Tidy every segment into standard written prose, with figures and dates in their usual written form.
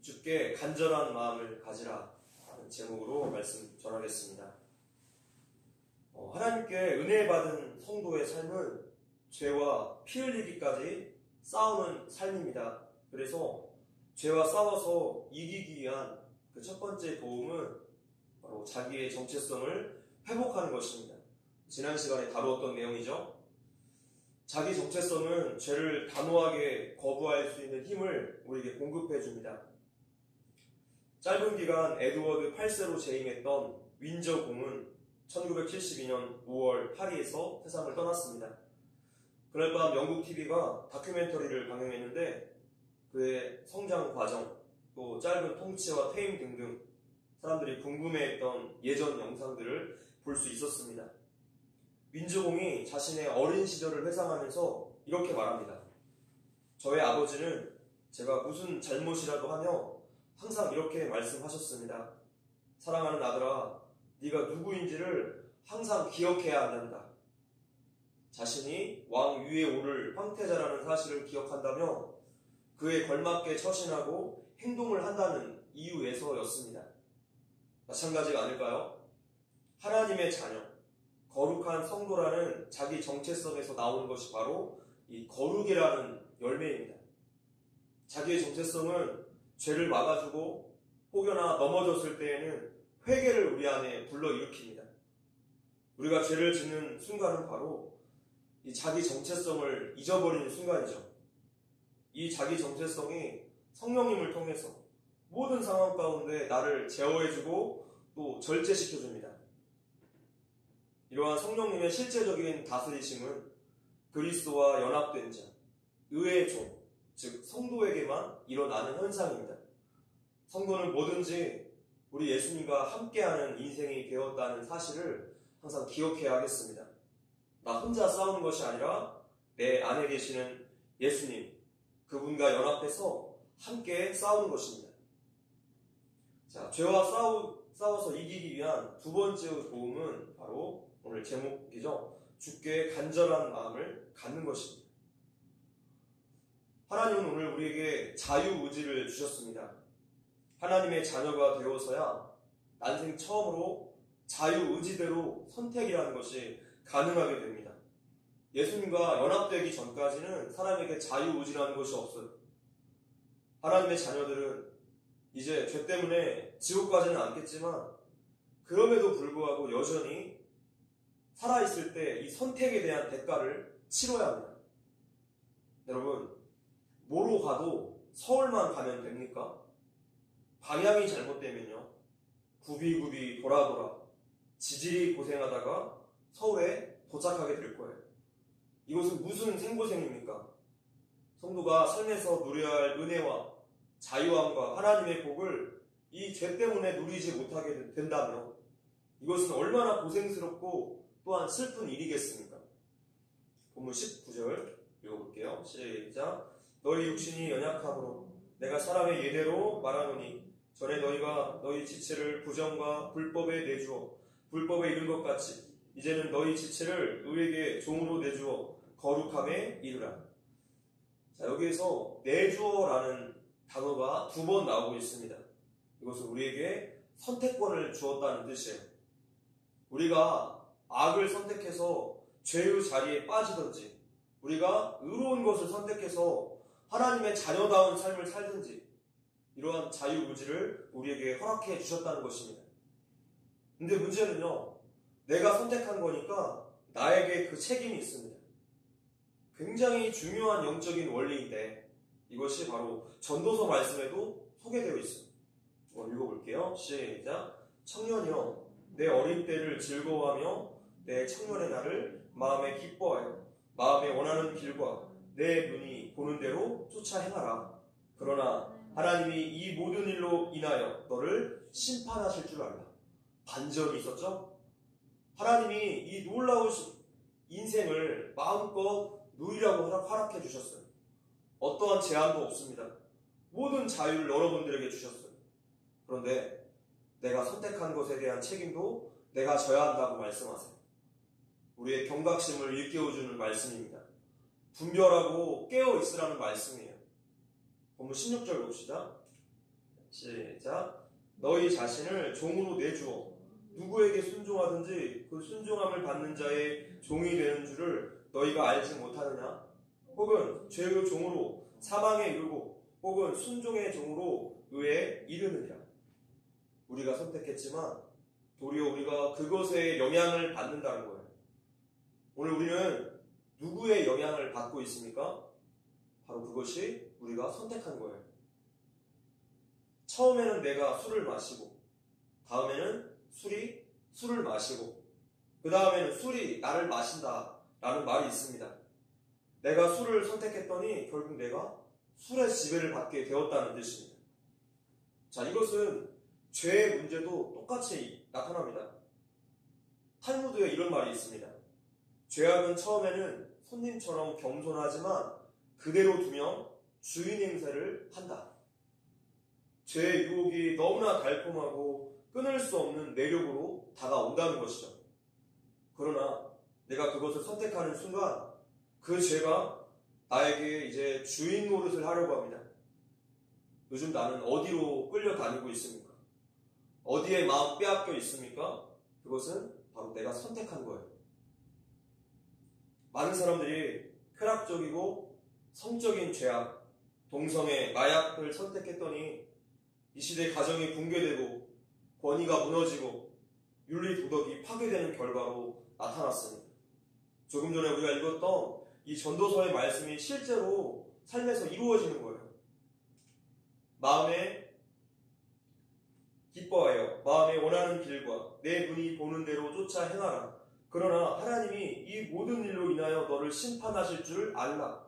주께 간절한 마음을 가지라 하는 제목으로 말씀 전하겠습니다. 하나님께 은혜 받은 성도의 삶은 죄와 피 흘리기까지 싸우는 삶입니다. 그래서 죄와 싸워서 이기기 위한 그 첫 번째 도움은 바로 자기의 정체성을 회복하는 것입니다. 지난 시간에 다루었던 내용이죠. 자기 정체성은 죄를 단호하게 거부할 수 있는 힘을 우리에게 공급해 줍니다. 짧은 기간 에드워드 8세로 재임했던 윈저 공은 1972년 5월 파리에서 세상을 떠났습니다. 그날 밤 영국 TV가 다큐멘터리를 방영했는데 그의 성장 과정, 또 짧은 통치와 퇴임 등등 사람들이 궁금해했던 예전 영상들을 볼 수 있었습니다. 윈저 공이 자신의 어린 시절을 회상하면서 이렇게 말합니다. 저의 아버지는 제가 무슨 잘못이라도 하며 항상 이렇게 말씀하셨습니다. 사랑하는 아들아, 네가 누구인지를 항상 기억해야 한단다. 자신이 왕 위에 오를 황태자라는 사실을 기억한다며 그에 걸맞게 처신하고 행동을 한다는 이유에서였습니다. 마찬가지가 아닐까요? 하나님의 자녀, 거룩한 성도라는 자기 정체성에서 나오는 것이 바로 이 거룩이라는 열매입니다. 자기의 정체성은 죄를 막아주고 혹여나 넘어졌을 때에는 회개를 우리 안에 불러일으킵니다. 우리가 죄를 짓는 순간은 바로 이 자기 정체성을 잊어버리는 순간이죠. 이 자기 정체성이 성령님을 통해서 모든 상황 가운데 나를 제어해주고 또 절제시켜줍니다. 이러한 성령님의 실제적인 다스리심은 그리스도와 연합된 자, 의의 종, 즉 성도에게만 일어나는 현상입니다. 성도는 뭐든지 우리 예수님과 함께하는 인생이 되었다는 사실을 항상 기억해야 하겠습니다. 나 혼자 싸우는 것이 아니라 내 안에 계시는 예수님, 그분과 연합해서 함께 싸우는 것입니다. 자, 죄와 싸워서 이기기 위한 두 번째 도움은 바로 오늘 제목이죠. 주께 간절한 마음을 갖는 것입니다. 하나님은 오늘 우리에게 자유의지를 주셨습니다. 하나님의 자녀가 되어서야 난생 처음으로 자유의지대로 선택이라는 것이 가능하게 됩니다. 예수님과 연합되기 전까지는 사람에게 자유의지라는 것이 없어요. 하나님의 자녀들은 이제 죄 때문에 지옥 가지는 않겠지만 그럼에도 불구하고 여전히 살아있을 때 이 선택에 대한 대가를 치러야 합니다. 여러분, 뭐로 가도 서울만 가면 됩니까? 방향이 잘못되면요, 굽이굽이 돌아 지질이 고생하다가 서울에 도착하게 될 거예요. 이것은 무슨 생고생입니까? 성도가 삶에서 누려야 할 은혜와 자유함과 하나님의 복을 이 죄 때문에 누리지 못하게 된다면 이것은 얼마나 고생스럽고 또한 슬픈 일이겠습니까? 본문 19절 읽어볼게요. 시작. 너희 육신이 연약함으로 내가 사람의 예대로 말하노니 전에 너희가 너희 지체를 부정과 불법에 내주어 불법에 이른 것 같이 이제는 너희 지체를 의에게 종으로 내주어 거룩함에 이르라. 자, 여기에서 내주어라는 단어가 두 번 나오고 있습니다. 이것은 우리에게 선택권을 주었다는 뜻이에요. 우리가 악을 선택해서 죄의 자리에 빠지든지 우리가 의로운 것을 선택해서 하나님의 자녀다운 삶을 살든지 이러한 자유의지를 우리에게 허락해 주셨다는 것입니다. 근데 문제는요, 내가 선택한 거니까 나에게 그 책임이 있습니다. 굉장히 중요한 영적인 원리인데 이것이 바로 전도서 말씀에도 소개되어 있습니다. 한번 읽어볼게요. 시작. 청년이여, 내 어린 때를 즐거워하며 내 청년의 날을 마음에 기뻐하여 마음에 원하는 길과 내 눈이 보는 대로 쫓아 행하라. 그러나 하나님이 이 모든 일로 인하여 너를 심판하실 줄 알라. 반전이 있었죠? 하나님이 이 놀라우신 인생을 마음껏 누리라고 허락해 주셨어요. 어떠한 제한도 없습니다. 모든 자유를 여러분들에게 주셨어요. 그런데 내가 선택한 것에 대한 책임도 내가 져야 한다고 말씀하세요. 우리의 경각심을 일깨워주는 말씀입니다. 분별하고 깨어있으라는 말씀이에요. 본문 16절 봅시다. 시작. 너희 자신을 종으로 내주어 누구에게 순종하든지 그 순종함을 받는 자의 종이 되는 줄을 너희가 알지 못하느냐? 혹은 죄의 종으로 사망에 이르고 혹은 순종의 종으로 의에 이르느니라. 우리가 선택했지만 도리어 우리가 그것에 영향을 받는다는 거예요. 오늘 우리는 누구의 영향을 받고 있습니까? 바로 그것이 우리가 선택한 거예요. 처음에는 내가 술을 마시고, 다음에는 술이 술을 마시고, 그 다음에는 술이 나를 마신다 라는 말이 있습니다. 내가 술을 선택했더니 결국 내가 술의 지배를 받게 되었다는 뜻입니다. 자, 이것은 죄의 문제도 똑같이 나타납니다. 탈무드에 이런 말이 있습니다. 죄악은 처음에는 손님처럼 겸손하지만 그대로 두면 주인 행세를 한다. 죄의 유혹이 너무나 달콤하고 끊을 수 없는 매력으로 다가온다는 것이죠. 그러나 내가 그것을 선택하는 순간 그 죄가 나에게 이제 주인 노릇을 하려고 합니다. 요즘 나는 어디로 끌려다니고 있습니까? 어디에 마음 빼앗겨 있습니까? 그것은 바로 내가 선택한 거예요. 많은 사람들이 쾌락적이고 성적인 죄악, 동성애, 마약을 선택했더니 이 시대 가정이 붕괴되고 권위가 무너지고 윤리 도덕이 파괴되는 결과로 나타났습니다. 조금 전에 우리가 읽었던 이 전도서의 말씀이 실제로 삶에서 이루어지는 거예요. 마음에 기뻐하여 마음에 원하는 길과 내 눈이 보는 대로 쫓아 행하라. 그러나 하나님이 이 모든 일로 인하여 너를 심판하실 줄 알라.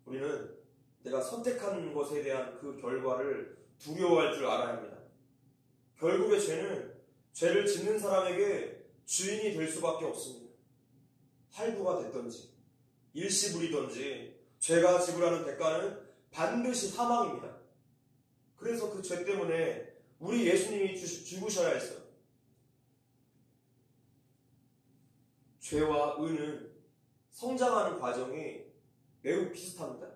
우리는 내가 선택한 것에 대한 그 결과를 두려워할 줄 알아야 합니다. 결국에 죄는 죄를 짓는 사람에게 주인이 될 수밖에 없습니다. 할부가 됐든지 일시불이든지 죄가 지불하는 대가는 반드시 사망입니다. 그래서 그 죄 때문에 우리 예수님이 죽으셔야 했어요. 죄와 의는 성장하는 과정이 매우 비슷합니다.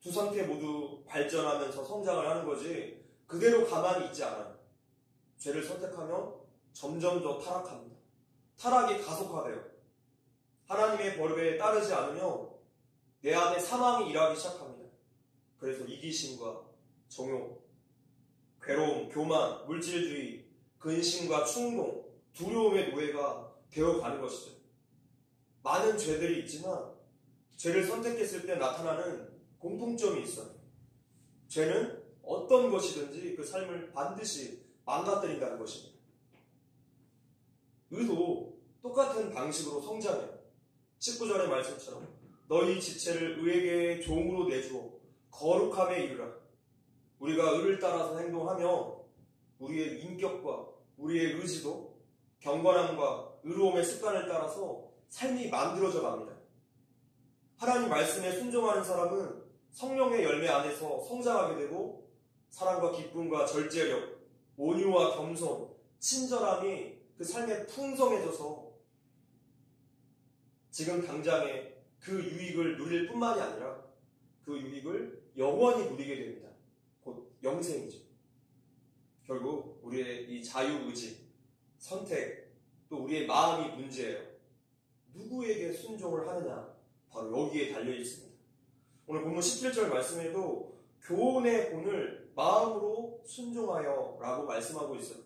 두 상태 모두 발전하면서 성장을 하는 거지 그대로 가만히 있지 않아요. 죄를 선택하면 점점 더 타락합니다. 타락이 가속화돼요. 하나님의 법에 따르지 않으면 내 안에 사망이 일하기 시작합니다. 그래서 이기심과 정욕, 괴로움, 교만, 물질주의, 근심과 충동, 두려움의 노예가 되어가는 것이죠. 많은 죄들이 있지만 죄를 선택했을 때 나타나는 공통점이 있어요. 죄는 어떤 것이든지 그 삶을 반드시 망가뜨린다는 것입니다. 의도 똑같은 방식으로 성장해요. 19절의 말씀처럼 너희 지체를 의에게 종으로 내주어 거룩함에 이르라. 우리가 의를 따라서 행동하며 우리의 인격과 우리의 의지도 경건함과 의로움의 습관을 따라서 삶이 만들어져 갑니다. 하나님 말씀에 순종하는 사람은 성령의 열매 안에서 성장하게 되고 사랑과 기쁨과 절제력, 온유와 겸손, 친절함이 그 삶에 풍성해져서 지금 당장에 그 유익을 누릴 뿐만이 아니라 그 유익을 영원히 누리게 됩니다. 곧 영생이죠. 결국 우리의 이 자유의지, 선택, 또 우리의 마음이 문제예요. 누구에게 순종을 하느냐, 바로 여기에 달려 있습니다. 오늘 본문 17절 말씀에도 교훈의 본을 마음으로 순종하여 라고 말씀하고 있어요.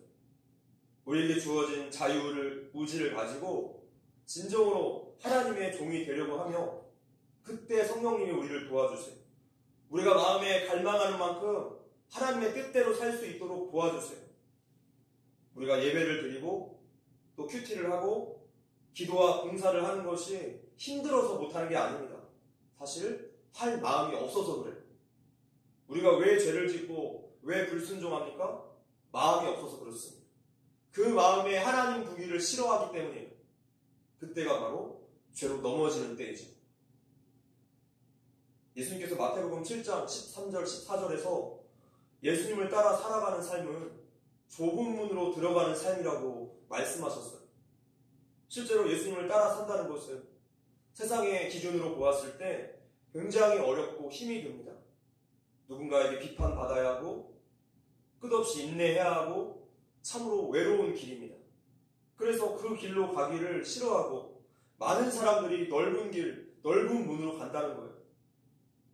우리에게 주어진 자유의지를 가지고 진정으로 하나님의 종이 되려고 하며 그때 성령님이 우리를 도와주세요. 우리가 마음에 갈망하는 만큼 하나님의 뜻대로 살 수 있도록 도와주세요. 우리가 예배를 드리고 또 큐티를 하고 기도와 봉사를 하는 것이 힘들어서 못하는 게 아닙니다. 사실 할 마음이 없어서 그래요. 우리가 왜 죄를 짓고 왜 불순종합니까? 마음이 없어서 그렇습니다. 그 마음에 하나님 부기를 싫어하기 때문이에요. 그때가 바로 죄로 넘어지는 때이죠. 예수님께서 마태복음 7장 13절 14절에서 예수님을 따라 살아가는 삶은 좁은 문으로 들어가는 삶이라고 말씀하셨어요. 실제로 예수님을 따라 산다는 것은 세상의 기준으로 보았을 때 굉장히 어렵고 힘이 듭니다. 누군가에게 비판받아야 하고 끝없이 인내해야 하고 참으로 외로운 길입니다. 그래서 그 길로 가기를 싫어하고 많은 사람들이 넓은 길, 넓은 문으로 간다는 거예요.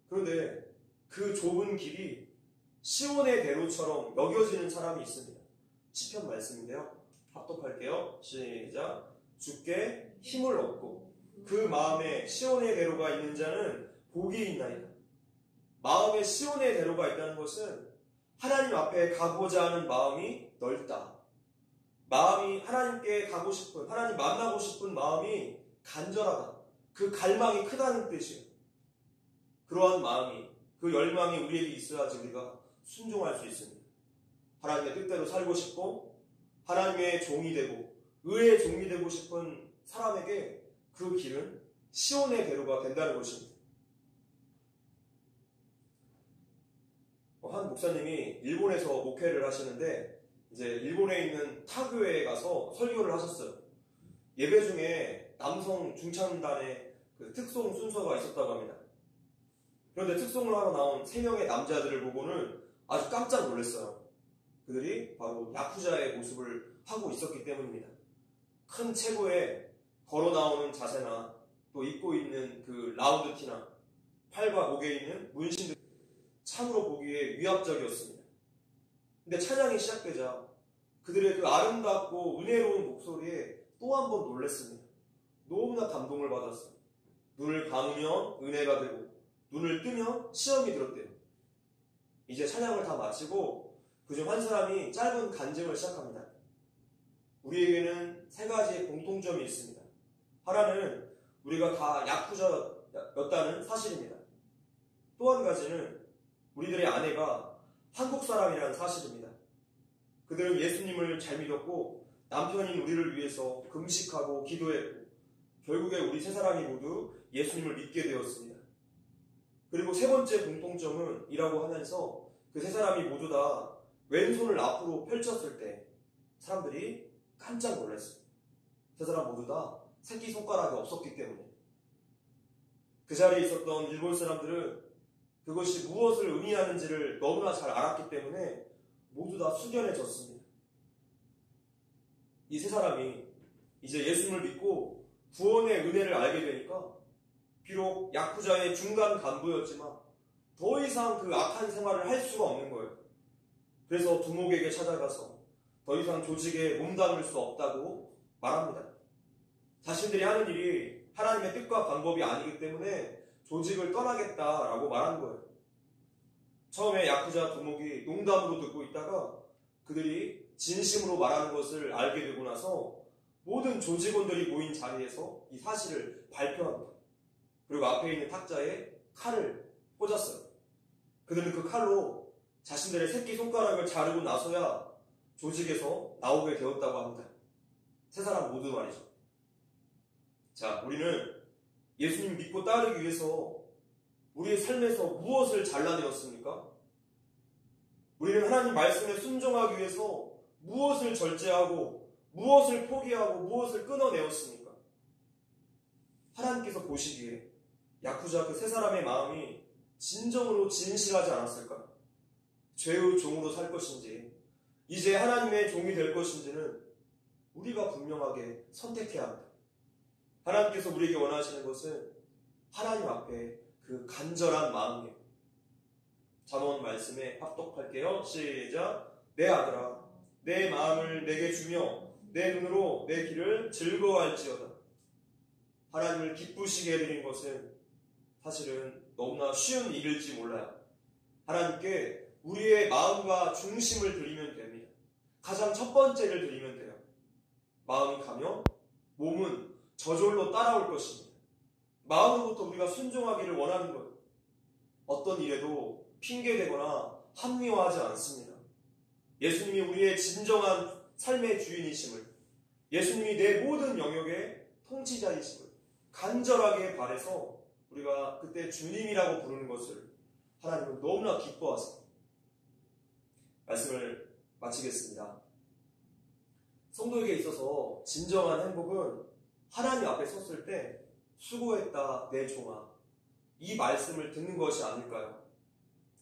그런데 그 좁은 길이 시온의 대로처럼 여겨지는 사람이 있습니다. 시편 말씀인데요. 합독할게요. 시작. 주께 힘을 얻고 그 마음에 시온의 대로가 있는 자는 복이 있나이다. 마음에 시온의 대로가 있다는 것은 하나님 앞에 가고자 하는 마음이 넓다. 마음이 하나님께 가고 싶은, 하나님 만나고 싶은 마음이 간절하다. 그 갈망이 크다는 뜻이에요. 그러한 마음이, 그 열망이 우리에게 있어야지 우리가 순종할 수 있습니다. 하나님의 뜻대로 살고 싶고 하나님의 종이 되고 의의 종이 되고 싶은 사람에게 그 길은 시온의 대로가 된다는 것입니다. 한 목사님이 일본에서 목회를 하시는데 이제 일본에 있는 타교회에 가서 설교를 하셨어요. 예배 중에 남성 중창단의 그 특송 순서가 있었다고 합니다. 그런데 특송을 하러 나온 3명의 남자들을 보고는 아주 깜짝 놀랐어요. 그들이 바로 야쿠자의 모습을 하고 있었기 때문입니다. 큰 체구에 걸어 나오는 자세나 또 입고 있는 그 라운드 티나 팔과 목에 있는 문신들 참으로 보기에 위압적이었습니다. 근데 찬양이 시작되자 그들의 그 아름답고 은혜로운 목소리에 또 한 번 놀랐습니다. 너무나 감동을 받았어요. 눈을 감으면 은혜가 되고 눈을 뜨면 시험이 들었대요. 이제 찬양을 다 마치고 그중 한 사람이 짧은 간증을 시작합니다. 우리에게는 3가지의 공통점이 있습니다. 하나는 우리가 다 야쿠자였다는 사실입니다. 또 한 가지는 우리들의 아내가 한국 사람이라는 사실입니다. 그들은 예수님을 잘 믿었고 남편인 우리를 위해서 금식하고 기도했고 결국에 우리 3사람이 모두 예수님을 믿게 되었습니다. 그리고 3번째 공통점은 이라고 하면서 그 3사람이 모두 다 왼손을 앞으로 펼쳤을 때 사람들이 깜짝 놀랐어요. 3사람 모두 다 새끼손가락이 없었기 때문에. 그 자리에 있었던 일본 사람들은 그것이 무엇을 의미하는지를 너무나 잘 알았기 때문에 모두 다 숙연해졌습니다. 이 3사람이 이제 예수님을 믿고 구원의 은혜를 알게 되니까 비록 야쿠자의 중간 간부였지만 더 이상 그 악한 생활을 할 수가 없는 거예요. 그래서 두목에게 찾아가서 더 이상 조직에 몸담을 수 없다고 말합니다. 자신들이 하는 일이 하나님의 뜻과 방법이 아니기 때문에 조직을 떠나겠다라고 말하는 거예요. 처음에 야쿠자 두목이 농담으로 듣고 있다가 그들이 진심으로 말하는 것을 알게 되고 나서 모든 조직원들이 모인 자리에서 이 사실을 발표합니다. 그리고 앞에 있는 탁자에 칼을 꽂았어요. 그들은 그 칼로 자신들의 새끼손가락을 자르고 나서야 조직에서 나오게 되었다고 합니다. 3사람 모두 말이죠. 자, 우리는 예수님 믿고 따르기 위해서 우리의 삶에서 무엇을 잘라내었습니까? 우리는 하나님 말씀에 순종하기 위해서 무엇을 절제하고 무엇을 포기하고 무엇을 끊어내었습니까? 하나님께서 보시기에 야쿠자 그 3사람의 마음이 진정으로 진실하지 않았을까? 죄의 종으로 살 것인지 이제 하나님의 종이 될 것인지는 우리가 분명하게 선택해야 합니다. 하나님께서 우리에게 원하시는 것은 하나님 앞에 그 간절한 마음이에요. 잠언 말씀에 합독할게요. 시작. 내 아들아, 내 마음을 내게 주며 내 눈으로 내 길을 즐거워할지어다. 하나님을 기쁘시게 해드린 것은 사실은 너무나 쉬운 일일지 몰라요. 하나님께 우리의 마음과 중심을 드리면 됩니다. 가장 첫 번째를 드리면 돼요. 마음이 가면 몸은 저절로 따라올 것입니다. 마음으로부터 우리가 순종하기를 원하는 거예요. 어떤 일에도 핑계대거나 합리화하지 않습니다. 예수님이 우리의 진정한 삶의 주인이심을, 예수님이 내 모든 영역의 통치자이심을 간절하게 바라서 우리가 그때 주님이라고 부르는 것을 하나님은 너무나 기뻐하세요. 말씀을 마치겠습니다. 성도에게 있어서 진정한 행복은 하나님 앞에 섰을 때 수고했다 내 종아, 이 말씀을 듣는 것이 아닐까요?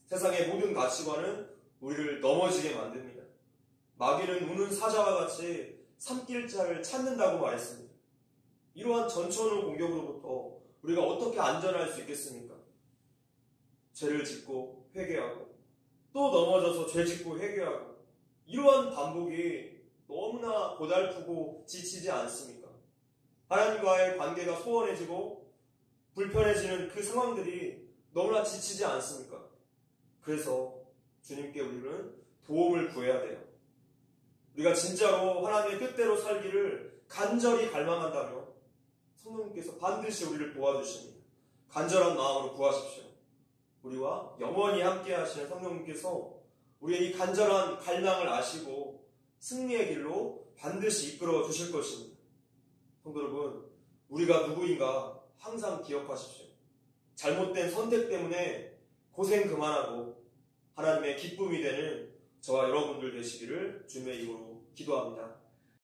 세상의 모든 가치관은 우리를 넘어지게 만듭니다. 마귀는 우는 사자와 같이 삼킬 자를 찾는다고 말했습니다. 이러한 전천후 공격으로부터 우리가 어떻게 안전할 수 있겠습니까? 죄를 짓고 회개하고 또 넘어져서 죄 짓고 회개하고 이러한 반복이 너무나 고달프고 지치지 않습니까? 하나님과의 관계가 소원해지고 불편해지는 그 상황들이 너무나 지치지 않습니까? 그래서 주님께 우리는 도움을 구해야 돼요. 우리가 진짜로 하나님의 뜻대로 살기를 간절히 갈망한다면 성령님께서 반드시 우리를 도와주십니다. 간절한 마음으로 구하십시오. 우리와 영원히 함께 하시는 성령님께서 우리의 이 간절한 갈망을 아시고 승리의 길로 반드시 이끌어 주실 것입니다. 성도 여러분, 우리가 누구인가 항상 기억하십시오. 잘못된 선택 때문에 고생 그만하고 하나님의 기쁨이 되는 저와 여러분들 되시기를 주님의 이름으로 기도합니다.